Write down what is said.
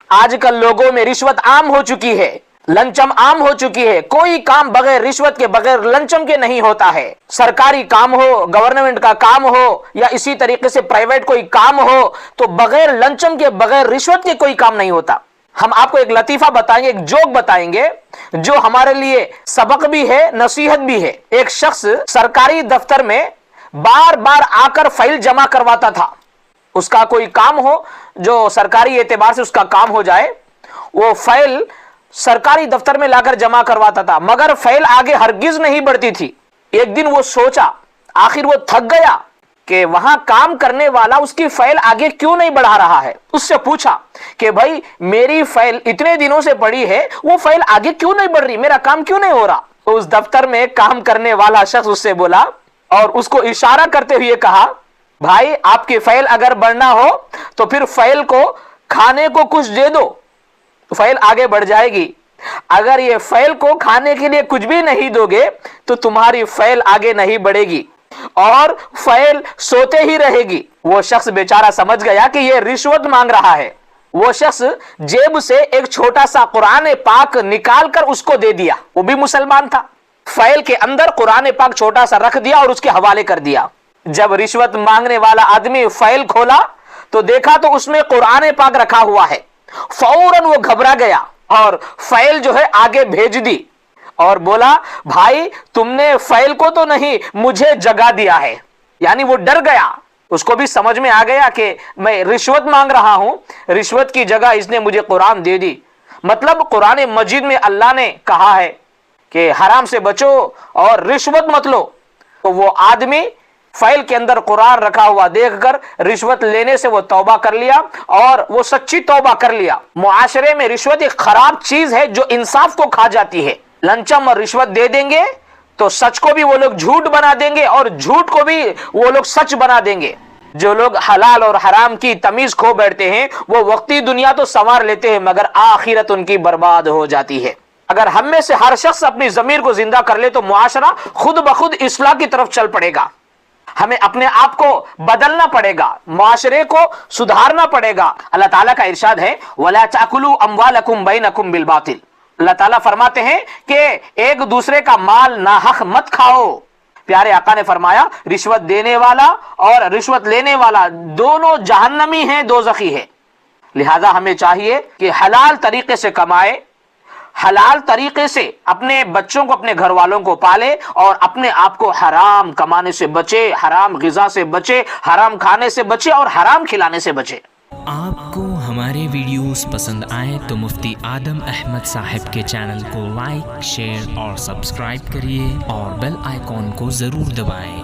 آج کل لوگوں میں رشوت عام ہو چکی ہے، لنچم عام ہو چکی ہے، کوئی کام بغیر رشوت کے بغیر لنچم کے نہیں ہوتا ہے۔ سرکاری کام ہو، گورنمنٹ کا کام ہو یا اسی طریقے سے پرائیویٹ کوئی کام ہو تو بغیر لنچم کے بغیر رشوت کے کوئی کام نہیں ہوتا۔ ہم آپ کو ایک لطیفہ بتائیں گے، ایک جوک بتائیں گے جو ہمارے لیے سبق بھی ہے، نصیحت بھی ہے۔ ایک شخص سرکاری دفتر میں بار بار آ کر فائل جمع کرواتا تھا۔ اس کا کوئی کام ہو جو سرکاری اعتبار سے اس کا کام ہو جائے، وہ فائل سرکاری دفتر میں لا کر جمع کرواتا تھا، مگر فائل آگے ہرگز نہیں بڑھتی تھی۔ ایک دن وہ سوچا، آخر وہ تھک گیا کہ وہاں کام کرنے والا اس کی فائل آگے کیوں نہیں بڑھا رہا ہے۔ اس سے پوچھا کہ بھائی میری فائل اتنے دنوں سے پڑی ہے، وہ فائل آگے کیوں نہیں بڑھ رہی، میرا کام کیوں نہیں ہو رہا؟ تو اس دفتر میں کام کرنے والا شخص اس سے بولا اور اس کو اشارہ کرتے ہوئے کہا، بھائی آپ کی فائل اگر بڑھنا ہو تو پھر فائل کو کھانے کو کچھ دے دو تو فائل آگے بڑھ جائے گی، اگر یہ فائل کو کھانے کے لیے کچھ بھی نہیں دو گے تو تمہاری فائل آگے نہیں بڑھے گی اور فائل سوتے ہی رہے گی۔ وہ شخص بیچارہ سمجھ گیا کہ یہ رشوت مانگ رہا ہے۔ وہ شخص جیب سے ایک چھوٹا سا قرآن پاک نکال کر اس کو دے دیا، وہ بھی مسلمان تھا۔ فائل کے اندر قرآن پاک چھوٹا سا رکھ دیا اور اس کے حوالے کر دیا۔ جب رشوت مانگنے والا آدمی فائل کھولا تو دیکھا تو اس میں قرآن پاک رکھا ہوا ہے۔ فوراً وہ گھبرا گیا اور فائل جو ہے آگے بھیج دی اور بولا، بھائی تم نے فائل کو تو نہیں مجھے جگہ دیا ہے۔ یعنی وہ ڈر گیا، اس کو بھی سمجھ میں آ گیا کہ میں رشوت مانگ رہا ہوں، رشوت کی جگہ اس نے مجھے قرآن دے دی۔ مطلب قرآن مجید میں اللہ نے کہا ہے کہ حرام سے بچو اور رشوت مت لو، تو وہ آدمی فائل کے اندر قرآن رکھا ہوا دیکھ کر رشوت لینے سے وہ توبہ کر لیا اور وہ سچی توبہ کر لیا۔ معاشرے میں رشوت ایک خراب چیز ہے جو انصاف کو کھا جاتی ہے۔ لنچم اور رشوت دے دیں گے تو سچ کو بھی وہ لوگ جھوٹ بنا دیں گے اور جھوٹ کو بھی وہ لوگ سچ بنا دیں گے۔ جو لوگ حلال اور حرام کی تمیز کھو بیٹھتے ہیں وہ وقتی دنیا تو سنوار لیتے ہیں مگر آخرت ان کی برباد ہو جاتی ہے۔ اگر ہم میں سے ہر شخص اپنی ضمیر کو زندہ کر لے تو معاشرہ خود بخود اصلاح کی طرف چل پڑے گا۔ ہمیں اپنے آپ کو بدلنا پڑے گا، معاشرے کو سدھارنا پڑے گا۔ اللہ تعالیٰ کا ارشاد ہے وَلَا تَأْكُلُوا أَمْوَالَكُمْ بَيْنَكُمْ بِالْبَاطِلِ۔ اللہ تعالیٰ فرماتے ہیں کہ ایک دوسرے کا مال ناحق مت کھاؤ۔ پیارے آقا نے فرمایا رشوت دینے والا اور رشوت لینے والا دونوں جہنمی ہیں، دوزخی ہے۔ لہذا ہمیں چاہیے کہ حلال طریقے سے کمائے، حلال طریقے سے اپنے بچوں کو اپنے گھر والوں کو پالے اور اپنے آپ کو حرام کمانے سے بچے، حرام غذا سے بچے، حرام کھانے سے بچے اور حرام کھلانے سے بچے۔ آپ کو ہمارے ویڈیوز پسند آئے تو مفتی آدم احمد صاحب کے چینل کو لائک، شیئر اور سبسکرائب کریے اور بیل آئیکن کو ضرور دبائیں۔